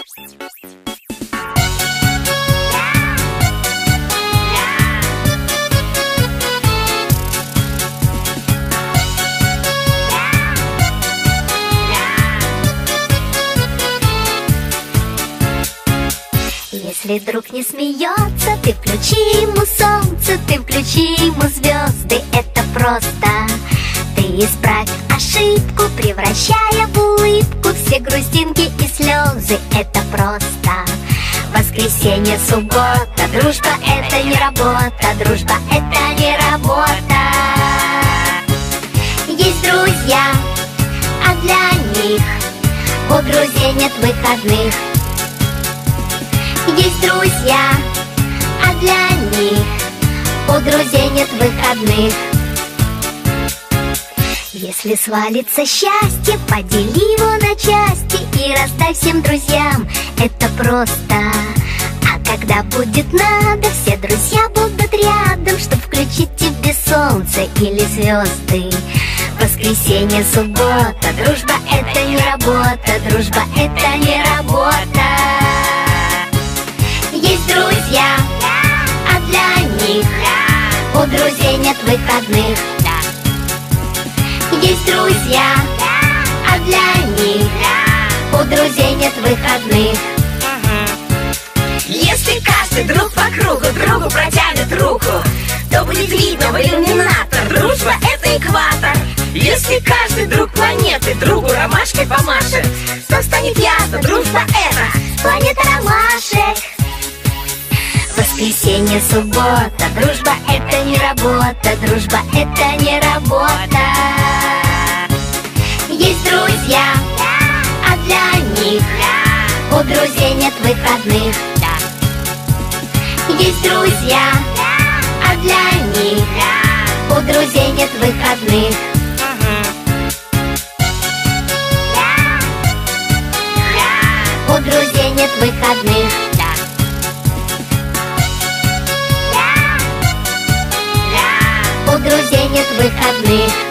Если друг не смеется, ты включи ему солнце, ты включи ему звезды, это просто. Ты исправь ошибку, превращая в улыбку все грустинки и слезы, это просто. Воскресенье, суббота, дружба это не работа, дружба это не работа. Есть друзья, а для них у друзей нет выходных. Есть друзья, а для них у друзей нет выходных. Если свалится счастье, подели его на части и раздай всем друзьям, это просто. А когда будет надо, все друзья будут рядом, чтоб включить тебе солнце или звезды. Воскресенье, суббота, дружба это не работа, дружба это не работа. Есть друзья, а для них у друзей нет выходных. Есть друзья, а для них у друзей нет выходных. Если каждый друг по кругу другу протянет руку, то будет видно в иллюминатор, дружба это экватор. Если каждый друг планеты другу ромашкой помашет, то станет ясно, дружба это планета ромашек. Воскресенье, суббота, дружба это не работа, дружба это не работа. Есть друзья, а для них у друзей нет выходных. Есть друзья, а для них у друзей нет выходных. У друзей нет выходных. У друзей нет выходных.